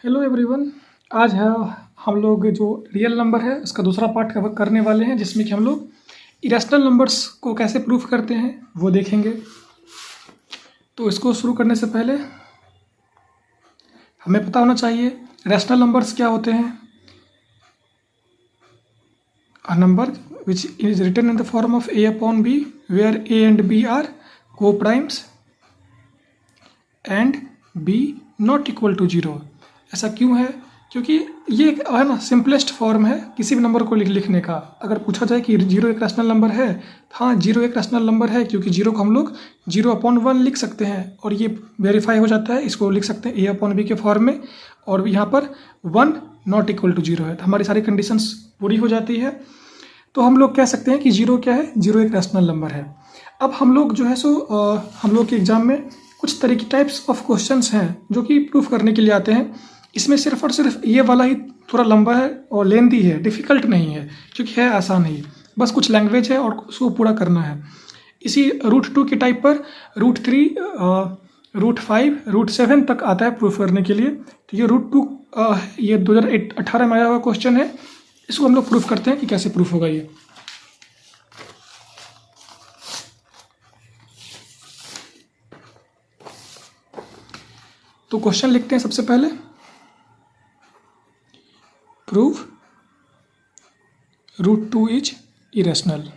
Hello everyone. आज है हम लोग जो रियल नंबर है उसका दूसरा पार्ट कवर करने वाले हैं, जिसमें कि हम लोग इरेशनल नंबर्स को कैसे प्रूफ करते हैं वो देखेंगे। तो इसको शुरू करने से पहले हमें पता होना चाहिए रैशनल नंबर्स क्या होते हैं। A number which is written in the form of a upon b where a and b are coprimes and b not equal to 0। ऐसा क्यों है? क्योंकि ये एक है ना सिंपलेस्ट फॉर्म है किसी भी नंबर को लिखने का। अगर पूछा जाए कि 0 एक रैशनल नंबर है, हाँ 0 एक रैशनल नंबर है, क्योंकि 0 को हम लोग 0/1 लिख सकते हैं और ये वेरीफाई हो जाता है। इसको लिख सकते हैं a/b के फॉर्म में, और यहाँ पर 1 नॉट इक्वल टू 0 है, तो हमारी सारी कंडीशंस पूरी हो जाती है। तो हम लोग कह सकते हैं कि 0 क्या है, 0 एक रैशनल नंबर है। अब हम लोग जो है सो हम लोग के एग्जाम में कुछ तरह की टाइप्स ऑफ क्वेश्चंस हैं जो कि प्रूफ करने के लिए आते हैं। इसमें सिर्फ और सिर्फ ये वाला ही थोड़ा लंबा है और लेंथी है, डिफ़िकल्ट नहीं है, क्योंकि है आसान ही, बस कुछ लैंग्वेज है और उसको पूरा करना है। इसी √2 की टाइप पर √3, √5, √7 तक आता है प्रूफ करने के लिए। तो ये √2 ये 2018 में आया हुआ क्वेश्चन है। इसको हम लोग प्रूफ करते हैं कि कैसे प्रूफ होगा ये। तो क्वेश्चन लिखते हैं सबसे पहले, प्रूव √2 इज इरेशनल।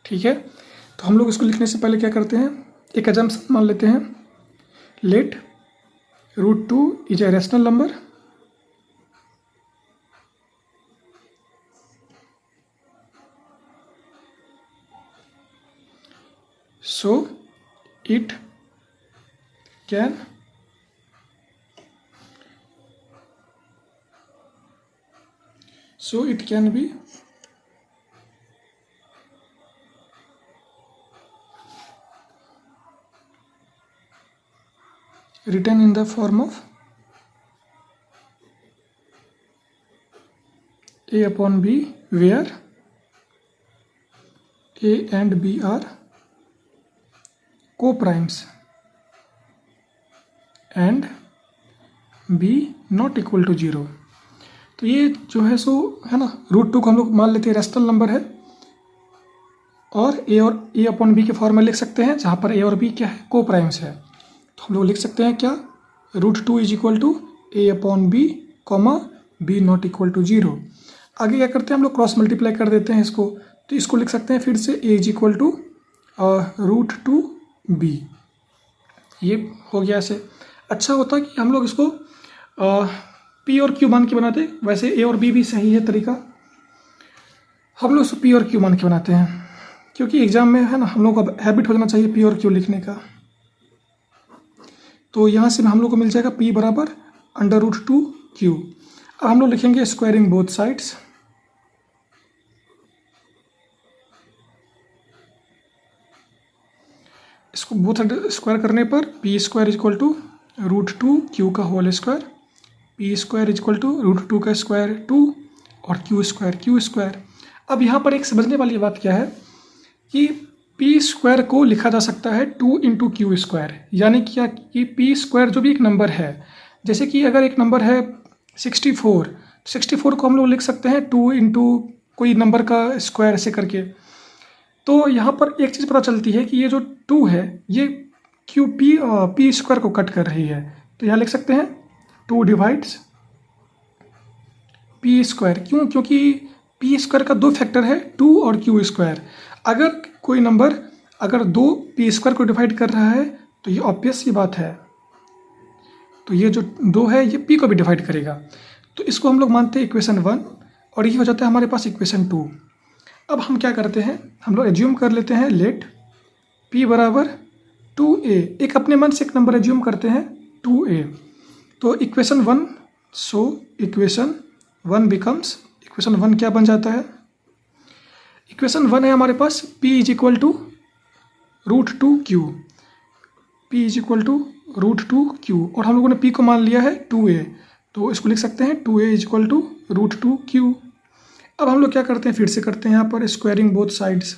ठीक है, तो हम लोग इसको लिखने से पहले क्या करते हैं, एक अजम्पशन मान लेते हैं, let √2 is a rational number so it can be written in the form of a/b where a and b are co-primes and b not equal to 0। तो ये जो है सो है ना, √2 को हम लोग मान लेते हैं रैशनल नंबर है, और a/b के फॉर्म में लिख सकते हैं, जहाँ पर a और b क्या है, को प्राइम्स है। तो हम लोग लिख सकते हैं क्या, √2 is equal to a/b comma b not equal to 0। आगे क्या करते हैं, हम लोग क्रॉस मल्टीप्लाई कर देते हैं इसको। तो इसको लिख सकते हैं फिर से a is equal to √2b। ये हो गया ऐसे। अच्छा होता कि हम लोग इसको p और q मान के बनाते, वैसे a और b भी सही है तरीका। हम लोग इसको p और q मान के बनाते हैं, क्योंकि एग्जाम में है ना हम लोग को हैबिट हो जाना चाहिए p और q लिखने का। तो यहाँ से हम लोग को मिल जाएगा p बराबर √2q। अब हम लोग लिखेंगे स्क्वायरिंग बोथ साइड्स, इसको बोथ साइड स्क्वायर करने पर p² इक्वल टू √2q का whole square, p² equal to √2 का स्क्वायर 2 और q²। अब यहाँ पर एक समझने वाली बात क्या है कि p² को लिखा जा सकता है 2 × q², यानी क्या कि p² जो भी एक नंबर है, जैसे कि अगर एक नंबर है 64 को हम लोग लिख सकते हैं 2 × कोई नंबर का स्क्वायर ऐसे करके। तो यहाँ पर एक चीज़ पता चलती है कि ये जो 2 है ये p² को कट कर रही है। तो यहाँ लिख सकते हैं 2 डिवाइड्स p²। क्यों? क्योंकि p² का 2 फैक्टर है, 2 और q²। अगर कोई नंबर अगर 2 p² को डिवाइड कर रहा है तो ये ऑब्वियस सी बात है, तो ये जो 2 है ये p को भी डिवाइड करेगा। तो इसको हम लोग मानते हैं इक्वेशन 1, और ये हो जाता है हमारे पास इक्वेशन 2। अब हम क्या करते हैं, हम लोग एज्यूम कर लेते हैं लेट p बराबर 2a। एक अपने मन से एक नंबर एज्यूम करते हैं 2a। तो equation 1, so equation 1 becomes, equation 1 क्या बन जाता है, इक्वेशन 1 है हमारे पास p is equal to √2q, p is equal to √2q, और हम लोगों ने p को मान लिया है 2a, तो इसको लिख सकते हैं 2a is equal to √2q। अब हम लोग क्या करते हैं, फिर से करते हैं यहाँ पर स्क्वायरिंग बोथ साइड्स।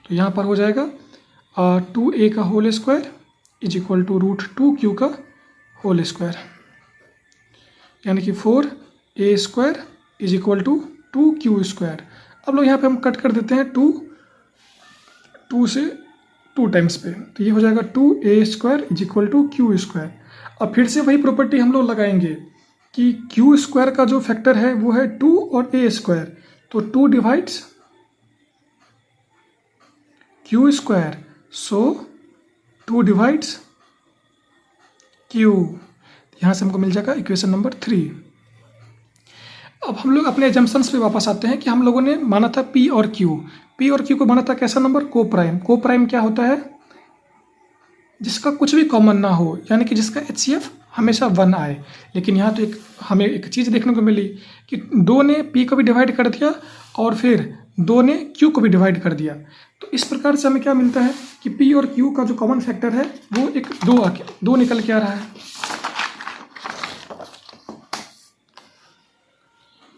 तो यहाँ पर हो जाएगा 2a का whole square is equal to √2q का होल स्क्वायर, यानी कि 4a square is equal to 2q square. अब लोग यहाँ पे हम कट कर देते हैं 2 से 2 टाइम्स पे, तो ये हो जाएगा 2a square is equal to q square. अब फिर से वही प्रॉपर्टी हम लोग लगाएंगे कि q स्क्वायर का जो फैक्टर है वो है 2 और a स्क्वायर, तो 2 डिवाइड्स q स्क्वायर, सो 2 डिवाइड्स q। यहाँ से हमको मिल जाएगा इक्वेशन नंबर 3। अब हम लोग अपने एजम्पशंस पे वापस आते हैं कि हम लोगों ने माना था p और q को माना था कैसा नंबर, को प्राइम क्या होता है, जिसका कुछ भी कॉमन ना हो, यानी कि जिसका HCF हमेशा 1 आए। लेकिन यहाँ तो हमें एक चीज़ देखने को मिली कि 2 ने p को भी डिवाइड कर दिया और फिर 2 ने q को भी डिवाइड कर दिया। तो इस प्रकार से हमें क्या मिलता है कि p और q का जो कॉमन फैक्टर है वो एक 2 निकल के आ रहा है।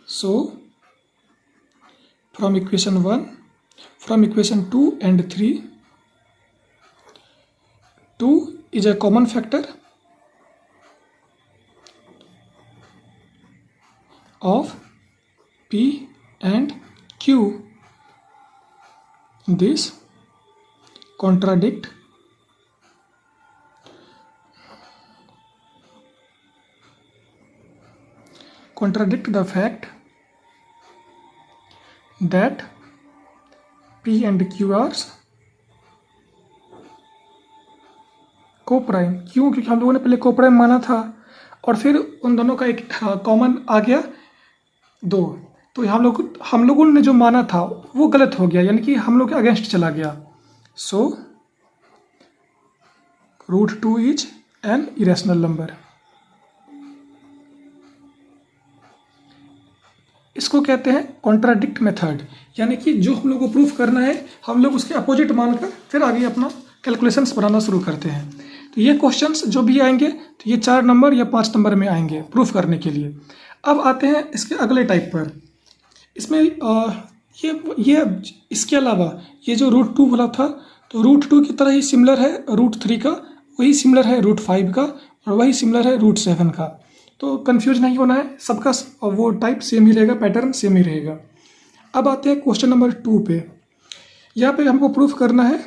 So from equation 2 and 3, 2 is a common factor of p and q. This contradict the fact that p and q are coprime. क्यों? क्योंकि हम लोगों ने पहले कोप्राइम माना था और फिर उन दोनों का एक कॉमन आ गया 2, तो हम लोगों ने जो माना था वो गलत हो गया, यानी कि हम लोग के अगेंस्ट चला गया। सो √2 इज एन इरेशनल नंबर। इसको कहते हैं कॉन्ट्राडिक्ट मेथड, यानी कि जो हम लोग को प्रूफ करना है हम लोग उसके अपोजिट मानकर फिर आगे अपना कैलकुलेशंस बनाना शुरू करते हैं। तो ये क्वेश्चंस जो भी आएंगे तो ये 4 नंबर या 5 नंबर में आएंगे प्रूफ करने के लिए। अब आते हैं इसके अगले टाइप पर। इसमें ये इसके अलावा ये जो √2 वाला था, तो √2 की तरह ही सिमिलर है √3 का, वही सिमिलर है √5 का और वही सिमिलर है √7 का। तो कंफ्यूज नहीं होना है, सबका वो टाइप सेम ही रहेगा, पैटर्न सेम ही रहेगा। अब आते हैं क्वेश्चन नंबर 2 पे। यहाँ पे हमको प्रूफ करना है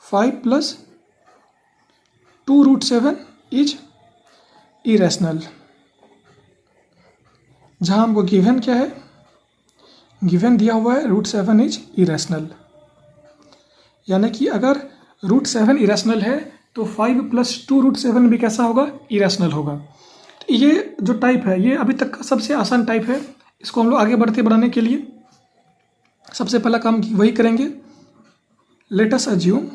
5 + 2√7 इज इरेशनल। जहाँ हमको गिवन क्या है, गिवन दिया हुआ है √7 इज इरेशनल, यानी कि अगर √7 इरेशनल है तो 5 + 2√7 भी कैसा होगा, इरेशनल होगा। तो ये जो टाइप है ये अभी तक का सबसे आसान टाइप है। इसको हम लोग आगे बढ़ाने के लिए सबसे पहला काम वही करेंगे। Let us assume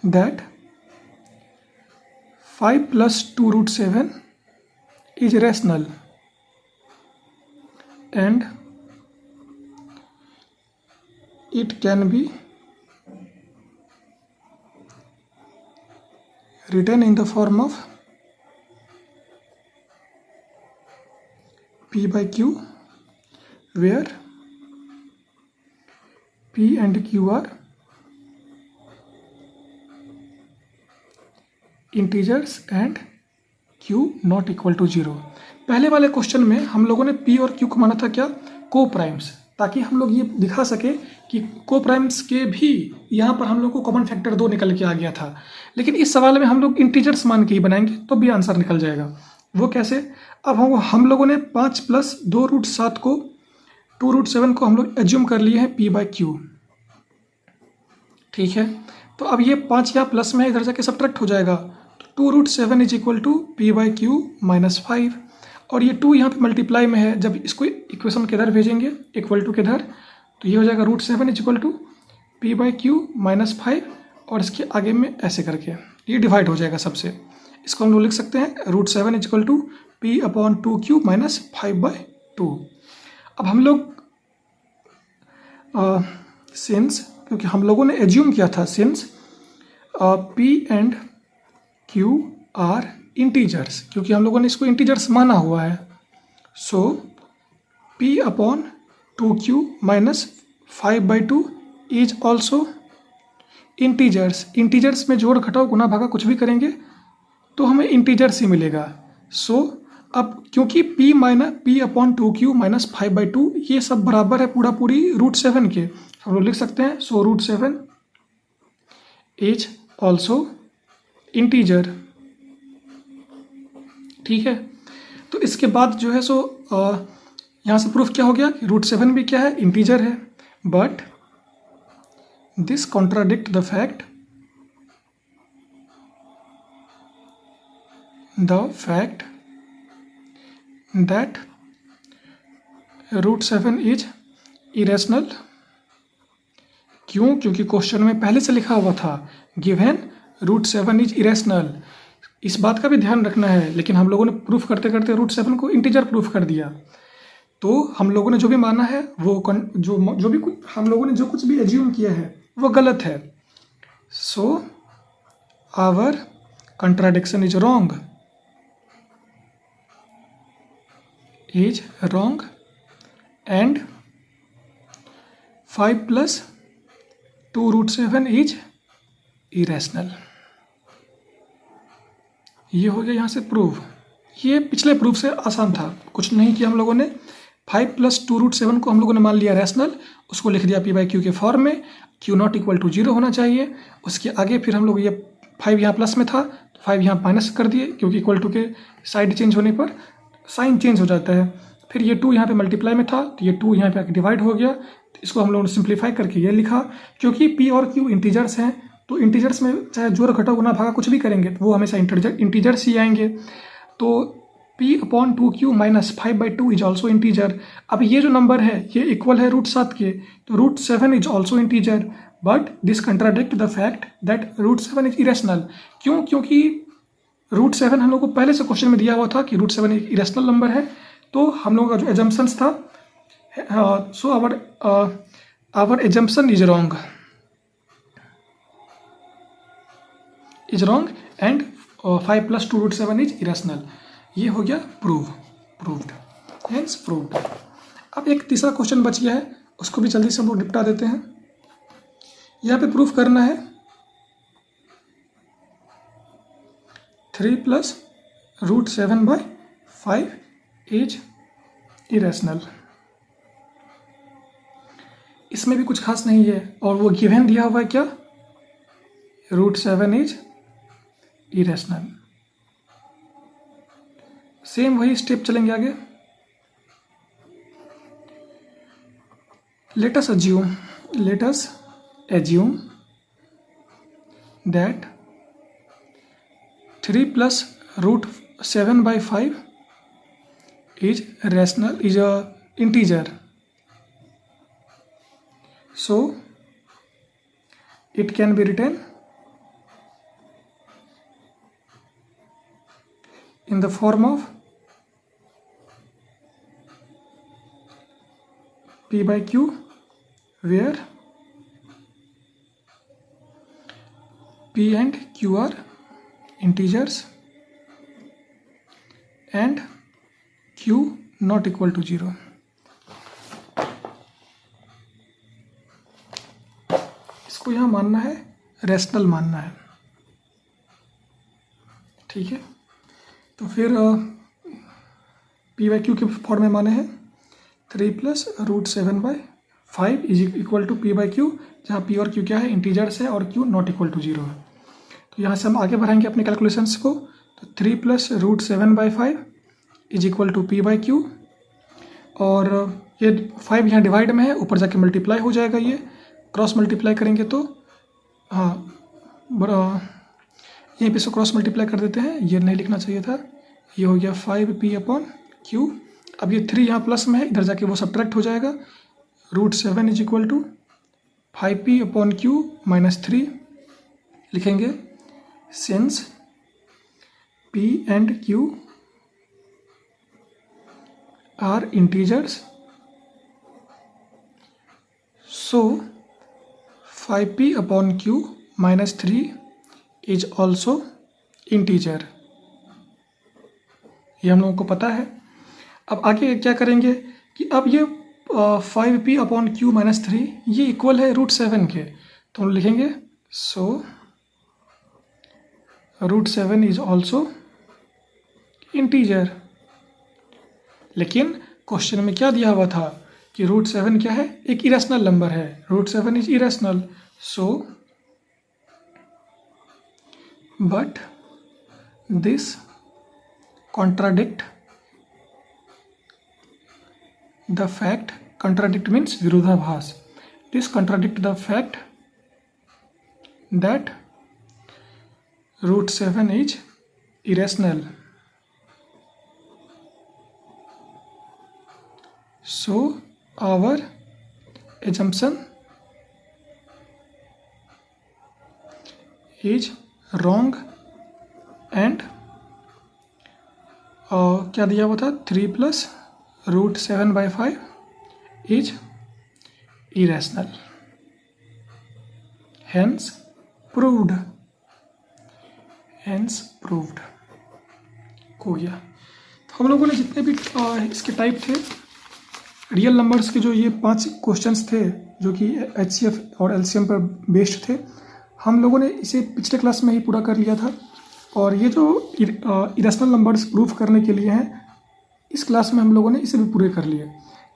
that 5 + 2√7 is rational and it can be written in the form of p/q, where p and q are integers and q not equal to 0। पहले वाले क्वेश्चन में हम लोगों ने p और q को माना था क्या, को प्राइम्स, ताकि हम लोग ये दिखा सके कि को प्राइम्स के भी यहाँ पर हम लोग को कॉमन फैक्टर 2 निकल के आ गया था। लेकिन इस सवाल में हम लोग इंटीजर्स मान के ही बनाएंगे तो भी आंसर निकल जाएगा। वो कैसे, अब हम लोगों ने 5 + 2√7 को 2√7 को हम लोग एज्यूम कर लिए हैं p/q, ठीक है। तो अब ये 5 यहाँ प्लस में इधर जाके सब्ट्रैक्ट हो जाएगा, तो 2√7 इज इक्वल टू p/q - 5, और ये 2 यहाँ पे मल्टीप्लाई में है, जब इसको इक्वेशन के इधर भेजेंगे इक्वल टू के इधर, तो ये हो जाएगा √7 इज इक्वल टू p/q - 5, और इसके आगे में ऐसे करके ये डिवाइड हो जाएगा सबसे। इसको हम लोग लिख सकते हैं √7 इज इक्वल टू p/2q - 5/2। अब हम लोग सिंस, क्योंकि हम लोगों ने एज्यूम किया था since p and q are integers, क्योंकि हम लोगों ने इसको इंटीजर्स माना हुआ है, so p upon 2q minus 5/2 is also integers. Integers में जोड़ घटाओ गुना भागा कुछ भी करेंगे तो हमें इंटीजर्स ही मिलेगा। सो अब क्योंकि p अपॉन 2q माइनस 5/2 ये सब बराबर है पूरी √7 के, हम लोग लिख सकते हैं सो √7 इज ऑल्सो इंटीजर। ठीक है, तो इसके बाद जो है सो यहाँ से प्रूफ क्या हो गया कि √7 भी क्या है, इंटीजर है। But this contradict the fact that √7 is irrational. क्यों? क्योंकि क्वेश्चन में पहले से लिखा हुआ था गिवन √7 इज इरेशनल। इस बात का भी ध्यान रखना है, लेकिन हम लोगों ने प्रूफ करते करते √7 को इंटीजर प्रूफ कर दिया। तो हम लोगों ने जो भी माना है वो जो भी हम लोगों ने जो कुछ भी एज्यूम किया है वो गलत है। So our contradiction is wrong and 5 plus 2√7 is irrational. ये हो गया यहाँ से प्रूव। ये पिछले प्रूफ से आसान था, कुछ नहीं किया हम लोगों ने। 5 plus 2√7 को हम लोगों ने मान लिया रैशनल, उसको लिख दिया p/q के फॉर्म में, q नॉट इक्वल टू 0 होना चाहिए। उसके आगे फिर हम लोग ये 5 यहाँ प्लस में था, 5 यहाँ माइनस कर दिए क्योंकि इक्वल टू के साइड चेंज होने पर साइन चेंज हो जाता है। फिर ये 2 यहाँ पे मल्टीप्लाई में था तो ये 2 यहाँ पे आके डिवाइड हो गया, तो इसको हम लोगों ने सिंप्लीफाई करके ये लिखा। क्योंकि p और q इंटीजर्स हैं तो इंटीजर्स में चाहे जोड़ घटाओ गुना भागा कुछ भी करेंगे तो वो हमेशा इंटीजर्स ही आएंगे। तो p upon 2q minus 5/2 is also integer. अब ये जो नंबर है ये इक्वल है √7 के, तो √7 is also integer. But this contradict the fact that √7 is irrational. क्यों? क्योंकि √7 हम लोग को पहले से क्वेश्चन में दिया हुआ था कि √7 एक इरेशनल नंबर है, तो हम लोगों का जो एजम्पशंस था so our assumption is wrong and 5 plus 2√7 is irrational. ये हो गया प्रूव्ड हेंस प्रूव्ड। अब एक तीसरा क्वेश्चन बच गया है, उसको भी जल्दी से हम लोग निपटा देते हैं। यहाँ पे प्रूफ करना है 3 plus √7/5 इज इरेशनल। इसमें भी कुछ खास नहीं है और वो गिवन दिया हुआ है क्या, √7 इज इरेशनल। सेम वही स्टेप चलेंगे आगे। Let us assume that 3 plus √7/5 is a integer. So it can be written in the form of p/q, where p and q are integers and q not equal to 0. इसको यहाँ मानना है, rational मानना है। ठीक है, तो फिर p/q के फॉर्म में माने हैं 3 plus √7/5 is equal to p/q, जहाँ p और q क्या है, इंटीजर्स है, और q नॉट इक्वल टू 0 है। तो यहाँ से हम आगे बढ़ाएंगे अपने कैलकुलेशंस को। तो 3 plus √7/5 is equal to p/q, और ये 5 यहाँ डिवाइड में है, ऊपर जाके मल्टीप्लाई हो जाएगा, ये क्रॉस मल्टीप्लाई करेंगे तो हाँ यहीं पे से क्रॉस मल्टीप्लाई कर देते हैं, ये नहीं लिखना चाहिए था। ये हो गया 5p/q। अब ये 3 यहाँ प्लस में है, इधर जाके वो सब्ट्रैक्ट हो जाएगा। √7 is equal to 5p/q minus 3 लिखेंगे, since p and q are integers, so 5p/q minus 3 is also integer। ये हम लोगों को पता है। अब आगे क्या करेंगे कि अब ये 5p/q-3 ये इक्वल है √7 के, तो हम लिखेंगे सो √7 इज ऑल्सो इंटीजर। लेकिन क्वेश्चन में क्या दिया हुआ था कि √7 क्या है, एक इरेशनल नंबर है, √7 is irrational, so but this contradict the fact, contradict means विरोधाभास, this contradict the fact that √7 is irrational, so our assumption is wrong and क्या दिया हुआ था, 3 + √7/5 is irrational, hence proved हो गया। तो हम लोगों ने जितने भी इसके टाइप थे रियल नंबर्स के, जो ये 5 क्वेश्चंस थे जो कि HCF और LCM पर बेस्ड थे, हम लोगों ने इसे पिछले क्लास में ही पूरा कर लिया था। और ये जो इरेशनल नंबर्स प्रूफ करने के लिए हैं, इस क्लास में हम लोगों ने इसे भी पूरे कर लिए।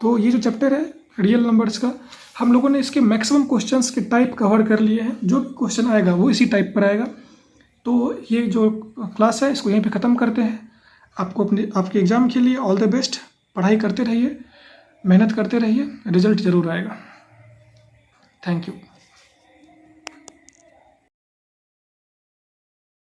तो ये जो चैप्टर है रियल नंबर्स का, हम लोगों ने इसके मैक्सिमम क्वेश्चंस के टाइप कवर कर लिए हैं। जो भी क्वेश्चन आएगा वो इसी टाइप पर आएगा। तो ये जो क्लास है इसको यहीं पे ख़त्म करते हैं। आपको आपके एग्ज़ाम के लिए ऑल द बेस्ट। पढ़ाई करते रहिए, मेहनत करते रहिए, रिजल्ट ज़रूर आएगा। Thank you.